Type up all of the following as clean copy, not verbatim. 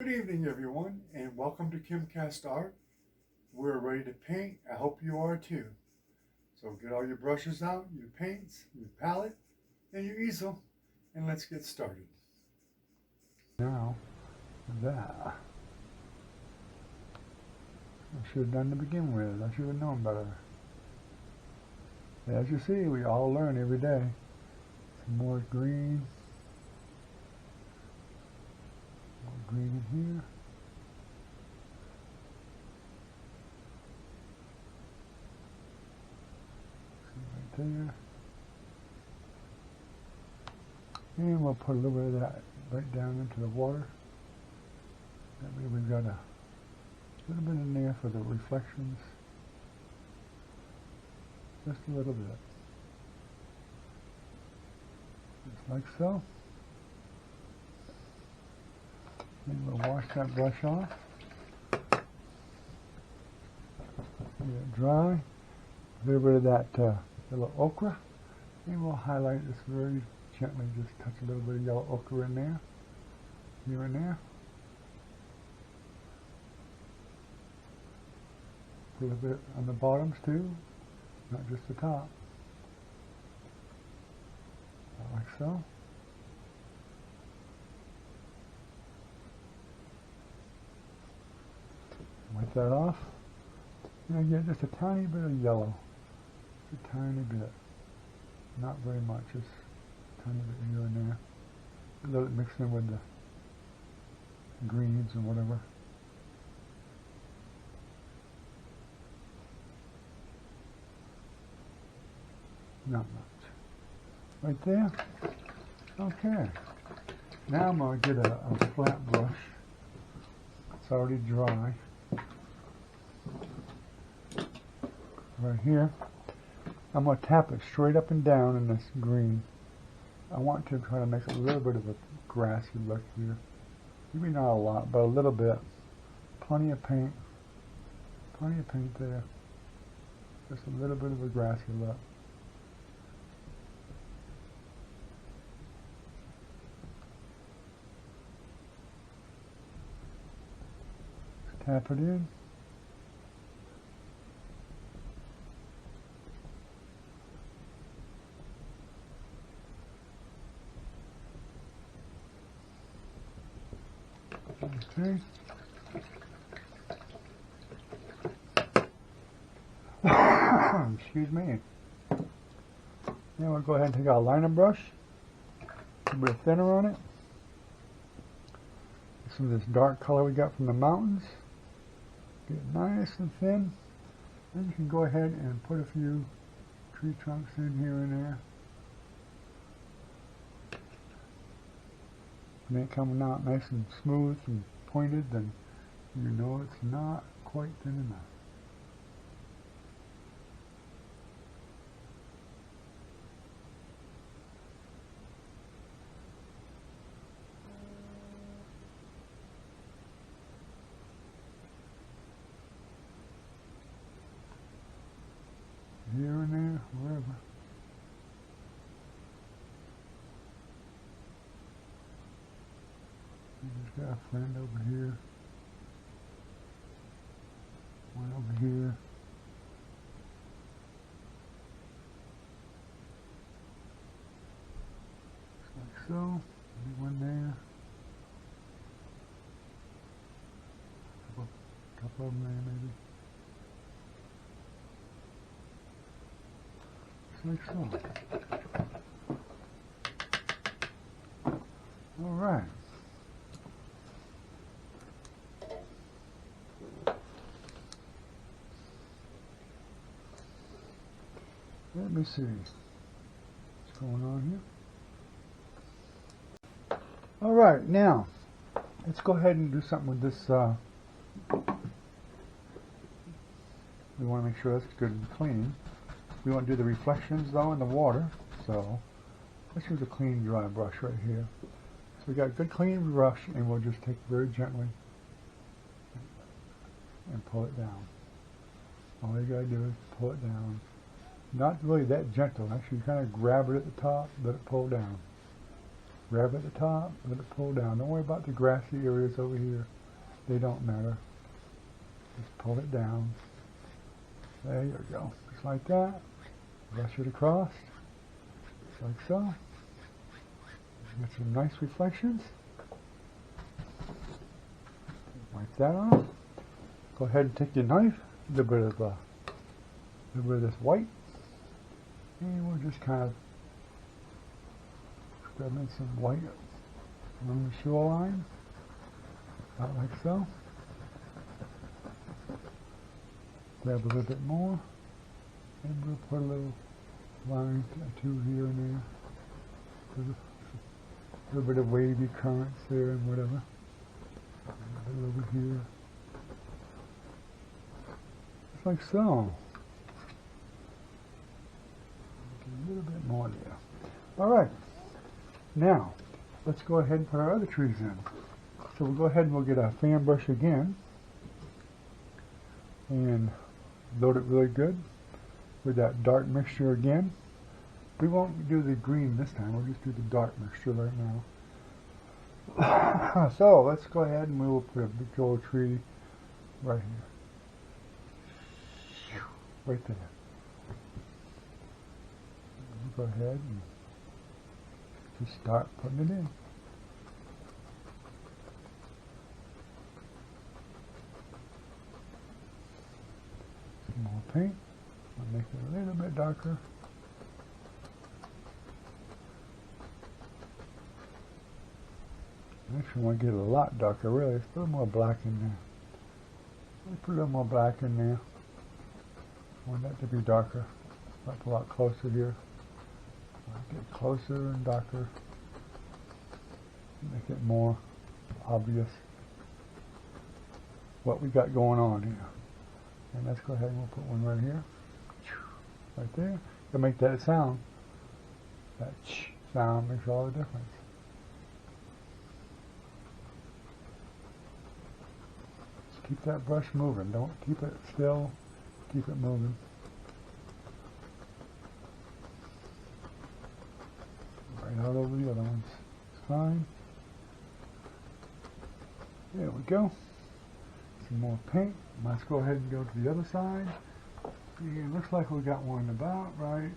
Good evening, everyone, and welcome to KimCast Art. We're ready to paint. I hope you are too. So get all your brushes out, your paints, your palette, and your easel, and let's get started. Now, that I should have done to begin with. I should have known better. As you see, we all learn every day. Some more green. More green in here. See right there. And we'll put a little bit of that right down into the water. That way we've got a little bit in there for the reflections. Just a little bit. Just like so. Then we'll wash that brush off. Get it dry. A little bit of that little ochre. And we'll highlight this very gently. Just touch a little bit of yellow ochre in there. Here and there. A little bit on the bottoms too, not just the top. Like so. Wipe that off. And get just a tiny bit of yellow. Just a tiny bit. Not very much, just a tiny bit here and there. Let it mix in with the greens and whatever. Not much. Right there. Okay. Now I'm going to get a flat brush. It's already dry. Right here. I'm going to tap it straight up and down in this green. I want to try to make a little bit of a grassy look here. Maybe not a lot, but a little bit. Plenty of paint. Plenty of paint there. Just a little bit of a grassy look. Tap it in. Okay. Excuse me. Now we'll go ahead and take our liner brush. A little bit thinner on it. Some of this dark color we got from the mountains. Get it nice and thin. Then you can go ahead and put a few tree trunks in here and there. When it coming out nice and smooth and pointed, then you know it's not quite thin enough. Here and there, wherever. Just got a friend over here. One over here. Just like so. Maybe one there. Couple of them there maybe. Like so. All right. Let me see what's going on here. All right, now let's go ahead and do something with this. We want to make sure that's good and clean. We want to do the reflections though in the water, so let's use a clean dry brush right here. So we got a good clean brush, and we'll just take it very gently and pull it down. All you gotta do is pull it down. Not really that gentle, actually kind of grab it at the top, let it pull down. grab at the top, let it pull down. Don't worry about the grassy areas over here. They don't matter. Just pull it down. There you go. Just like that. Brush it across. Just like so. Get some nice reflections. Wipe that off. Go ahead and take your knife, a little bit of this white, and we'll just kind of scrub in some white along the shoreline, about like so. Grab a little bit more, and we'll put a little line or two here and there. A little bit of wavy currents there and whatever. A little over here. Just like so. A little bit more there. Alright. Now, let's go ahead and put our other trees in. So we'll go ahead and we'll get our fan brush again. And load it really good with that dark mixture again. We won't do the green this time, we'll just do the dark mixture right now. So let's go ahead and we will put a big old tree right here. Right there. We'll go ahead and just start putting it in. Some more paint. I'll make it a little bit darker. Actually, I want to get it a lot darker, really. Let's put a little more black in there. Let's put a little more black in there. I want that to be darker. That's a lot closer here. Get closer and darker. Make it more obvious what we got going on here. And let's go ahead and we'll put one right here. Right there. To make that sound. That sound makes all the difference. Keep that brush moving. Don't keep it still. Keep it moving. Right out over the other ones. It's fine. There we go. Some more paint. Let's go ahead and go to the other side. Yeah, it looks like we got one about right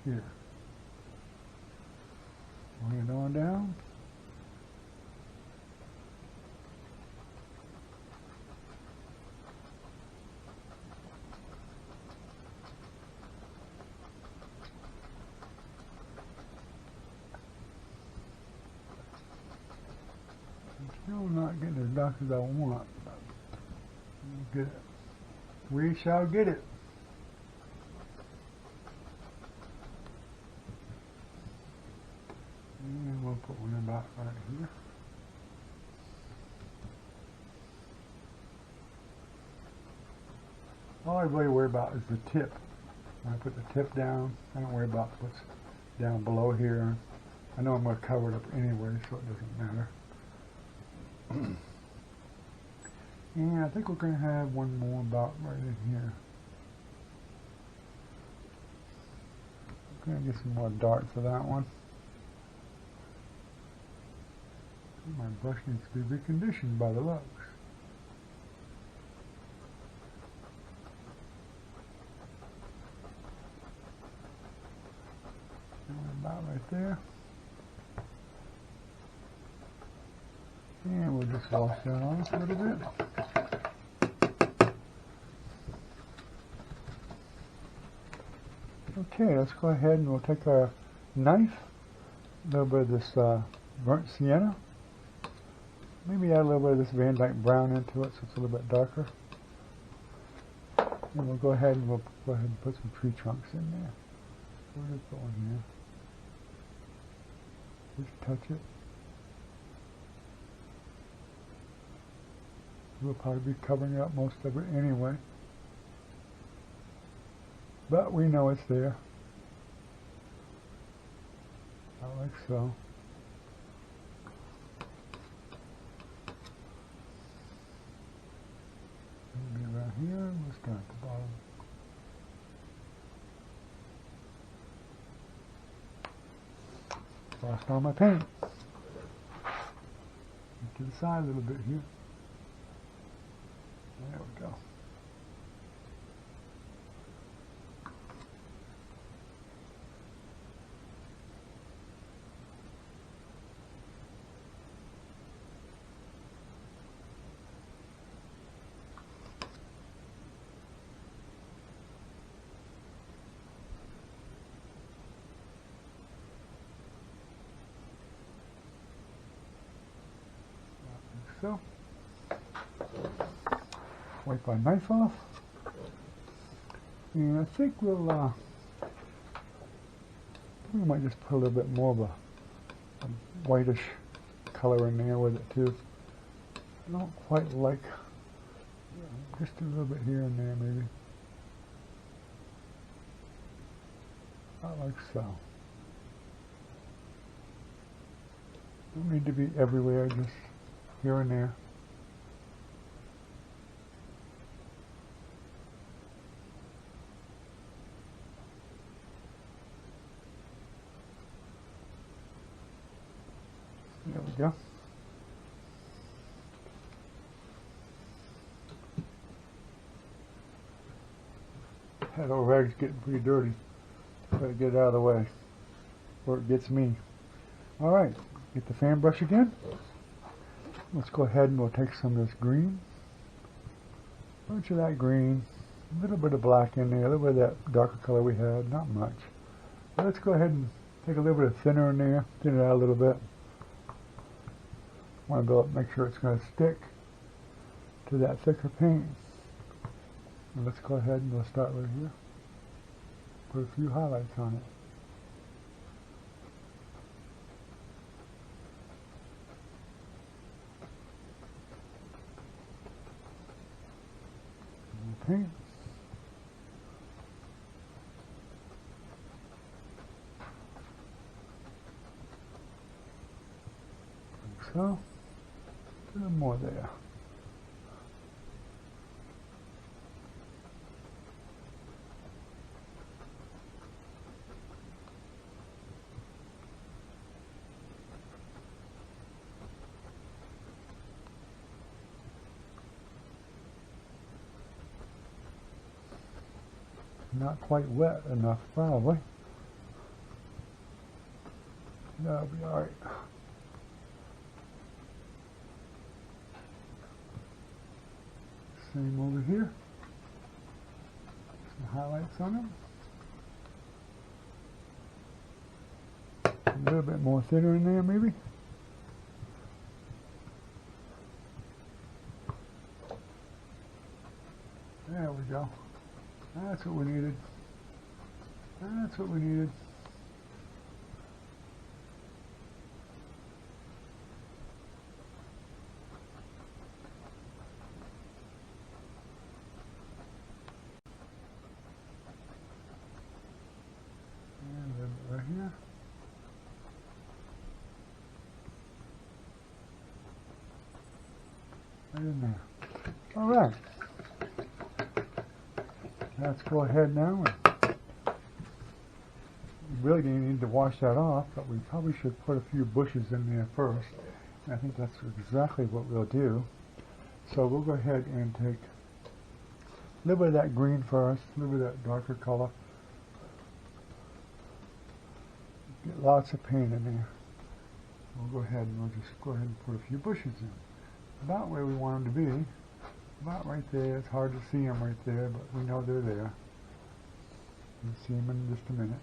here. Bring it on down. Still not getting as dark as I want, but we'll get it. We shall get it. And we'll put one about right here. All I really worry about is the tip. When I put the tip down, I don't worry about what's down below here. I know I'm going to cover it up anyway, so it doesn't matter. And I think we're going to have one more about right in here. I'm going to get some more dark for that one. My brush needs to be reconditioned by the looks. And about right there. And we'll just wash that off a little bit. Okay, let's go ahead and we'll take our knife, a little bit of this burnt sienna, maybe add a little bit of this Van Dyke brown into it so it's a little bit darker. And we'll go ahead and put some tree trunks in there. We'll just put one here. Just touch it. We'll probably be covering up most of it anyway. But we know it's there. I like so. Maybe around here, we'll start at the bottom. lost all my paint. To the side a little bit here. There we go. So, wipe our knife off, and I think we might just put a little bit more of a whitish color in there with it too. I don't quite like, just a little bit here and there maybe. Not like so. Don't need to be everywhere, just here and there. There we go. That old rag's getting pretty dirty. Gotta get it out of the way, or it gets me. Alright, get the fan brush again. Let's go ahead and we'll take some of this green. A bunch of that green. A little bit of black in there, a little bit of that darker color we had, not much. But let's go ahead and take a little bit of thinner in there, thin it out a little bit. Want to build, make sure it's going to stick to that thicker paint. And let's go ahead and we'll start right here. Put a few highlights on it. Paint. Like so. A little more there. Not quite wet enough, probably. That'll be alright. Same over here. Some highlights on them. A little bit more thinner in there, maybe. There we go. That's what we needed. That's what we needed. And a little bit right here. Right in there. All right. Let's go ahead now. We really didn't need to wash that off, but we probably should put a few bushes in there first. And I think that's exactly what we'll do. So we'll go ahead and take a little bit of that green first, a little bit of that darker color. Get lots of paint in there. We'll go ahead and we'll just go ahead and put a few bushes in. About where we want them to be. About right there. It's hard to see them right there, but we know they're there. You'll see them in just a minute.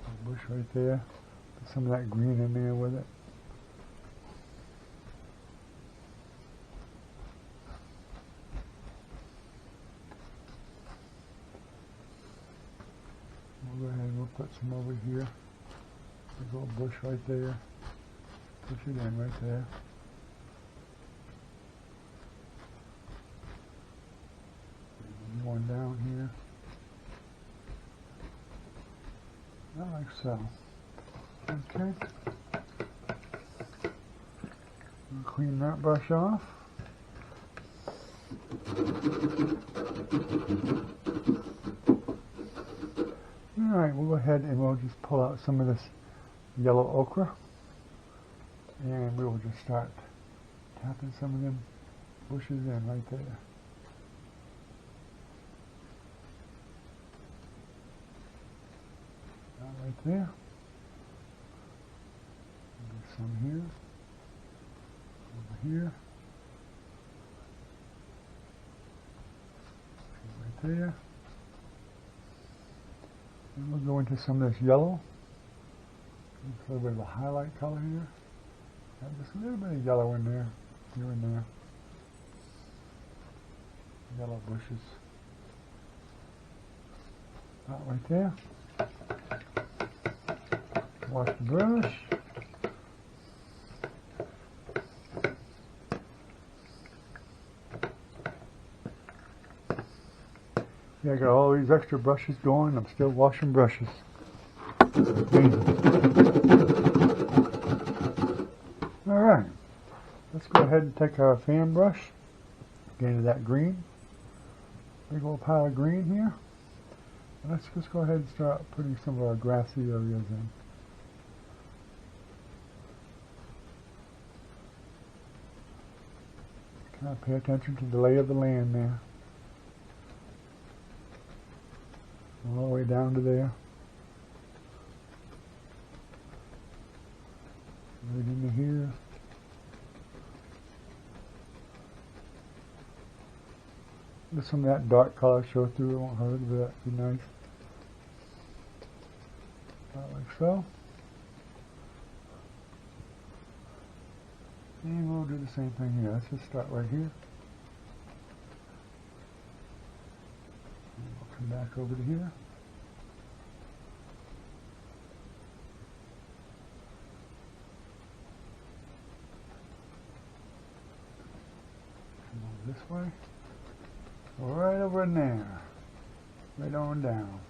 A bush right there. Put some of that green in there with it. We'll go ahead and we'll put some over here. There's a little bush right there. Push it in right there. One down here. Like so. Okay. We'll clean that brush off. Alright, we'll go ahead and we'll just pull out some of this yellow ochre, and we will just start tapping some of them bushes in right there. Right there. There's some here. Over here. Right there. And we'll go into some of this yellow. Just a little bit of a highlight color here. Got just a little bit of yellow in there, here and there. Yellow bushes. About right there. Wash the brush. Yeah, I got all these extra brushes going. I'm still washing brushes. Alright, let's go ahead and take our fan brush, get into that green. Big old pile of green here. And let's just go ahead and start putting some of our grassy areas in. Kind of pay attention to the lay of the land there. All the way down to there. Right into here. Let some of that dark color show through, it won't hurt, but that'd be nice. About like so. And we'll do the same thing here. Let's just start right here. And we'll come back over to here. Come over this way. Right over in there. Right on down.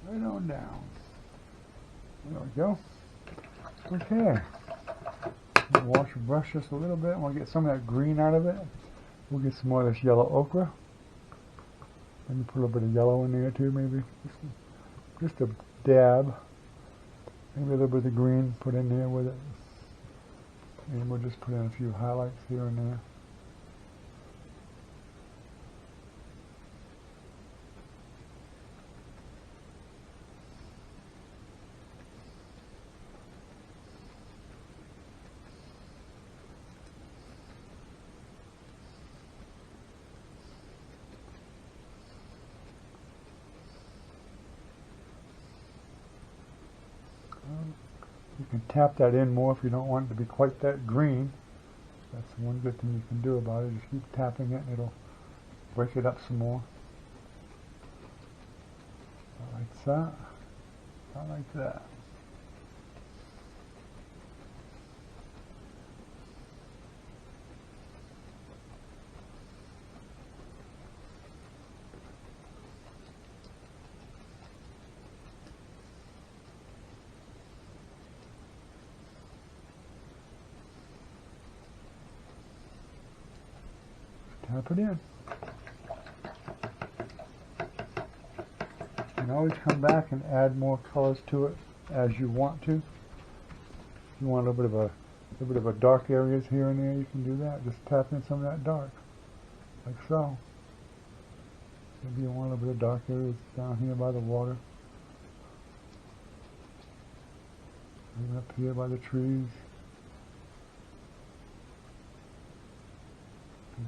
Right on down. There we go. Okay. We'll wash the brush just a little bit. We'll get some of that green out of it. We'll get some more of this yellow ochre. Maybe put a little bit of yellow in there too, maybe. Just a dab. Maybe a little bit of green put in there with it. And we'll just put in a few highlights here and there. You can tap that in more if you don't want it to be quite that green. That's one good thing you can do about it. Just keep tapping it and it'll break it up some more. Like that. Not like that. Tap it in. You can always come back and add more colors to it as you want to. If you want a little bit of a dark areas here and there, you can do that. Just tap in some of that dark, like so. Maybe you want a little bit of dark areas down here by the water. Even up here by the trees.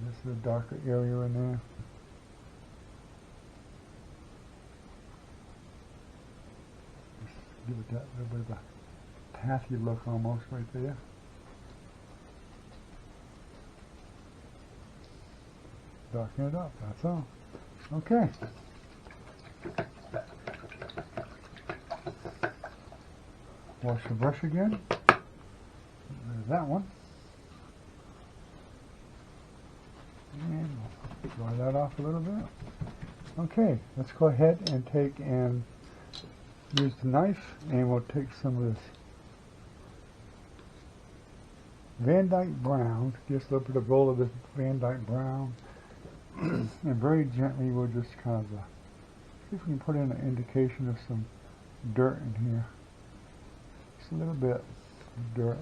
This is a darker area in there. Just give it that little bit of a pathy look almost right there. Darken it up, that's all. Okay. Wash the brush again. There's that one. And we'll dry that off a little bit. Okay, let's go ahead and take and use the knife, and we'll take some of this Van Dyke brown, just a little bit of roll of this Van Dyke brown, And very gently we'll just kind of see if we can put in an indication of some dirt in here. Just a little bit of dirt.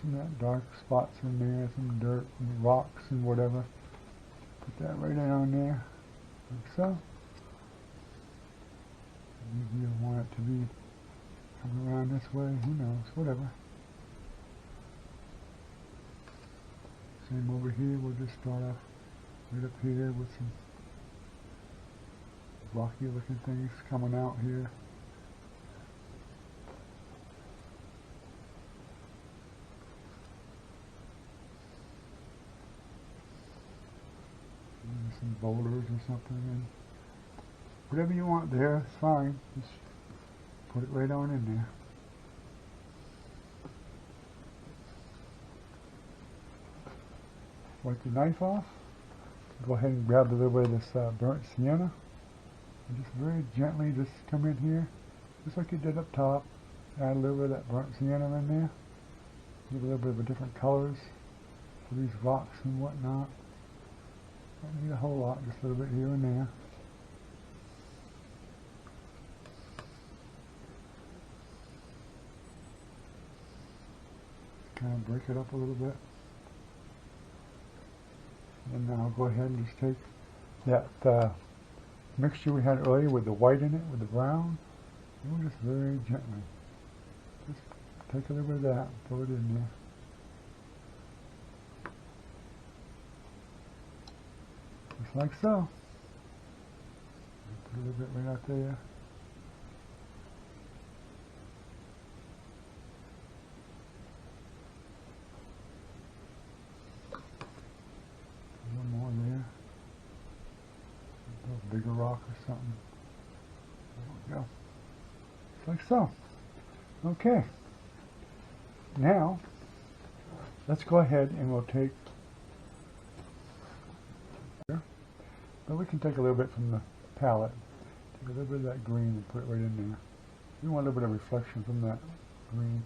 Some of that dark spots in there, some dirt and rocks and whatever. Put that right down there, like so. Maybe you want it to be coming around this way, who knows, whatever. Same over here, we'll just start off right up here with some rocky looking things coming out here. Maybe some boulders or something. And whatever you want there, it's fine. Just put it right on in there. Wipe the knife off. Go ahead and grab a little bit of this burnt sienna. And just very gently just come in here, just like you did up top. Add a little bit of that burnt sienna in there. Give a little bit of a different colors for these rocks and whatnot. Don't need a whole lot, just a little bit here and there. Kind of break it up a little bit. And then I'll go ahead and just take that mixture we had earlier with the white in it, with the brown, and we'll just very gently just take a little bit of that, throw it in there. Just like so. Put a little bit right out there. Bigger rock or something. There we go. Just like so. Okay. Now, let's go ahead and we'll take, but we can take a little bit from the palette. Take a little bit of that green and put it right in there. We want a little bit of reflection from that green.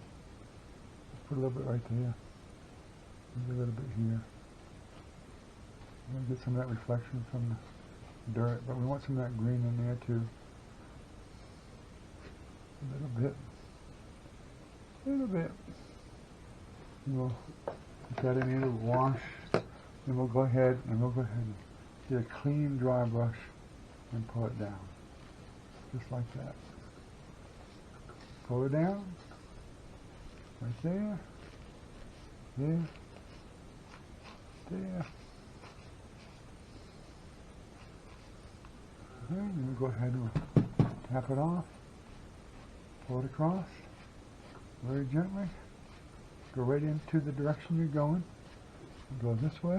Just put a little bit right there. Maybe a little bit here. We're going to get some of that reflection from the dirt, but we want some of that green in there too. A little bit. And we'll put that in here to wash. Then we'll go ahead and get a clean dry brush and pull it down. Just like that. Pull it down. Right there. There. There. And we'll go ahead and tap it off, pull it across, very gently, go right into the direction you're going, go this way,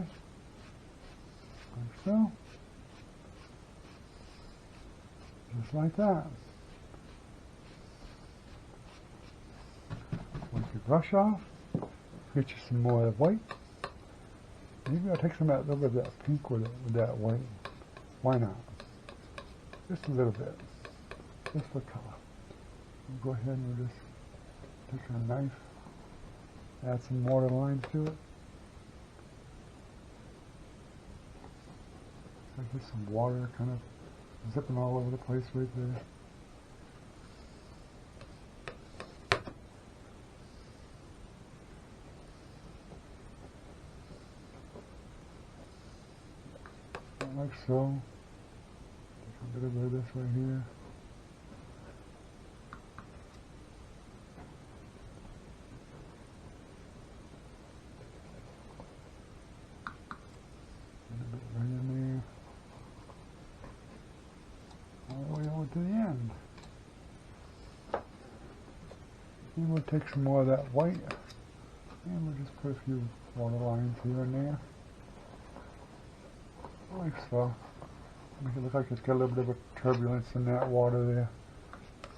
like so, just like that. Wipe your brush off, get you some more of the white, maybe I'll take some of that, little bit of that pink with that white, why not? Just a little bit, just for color. We'll go ahead and we'll just take our knife, add some water lines to it. So get some water kind of zipping all over the place right there. Like so. A little bit of this right here. A little bit right in there. All the way over to the end. And we'll take some more of that white and we'll just put a few water lines here and there. Like so. Make it look like it's got a little bit of a turbulence in that water there.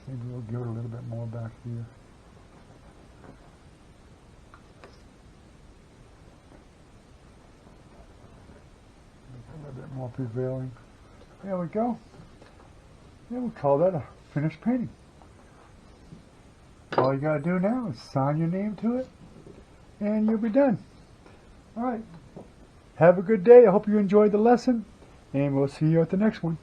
Maybe we'll give it a little bit more back here. Make it a little bit more prevailing. There we go. Yeah, we'll call that a finished painting. All you gotta do now is sign your name to it, and you'll be done. All right. Have a good day. I hope you enjoyed the lesson, and we'll see you at the next one.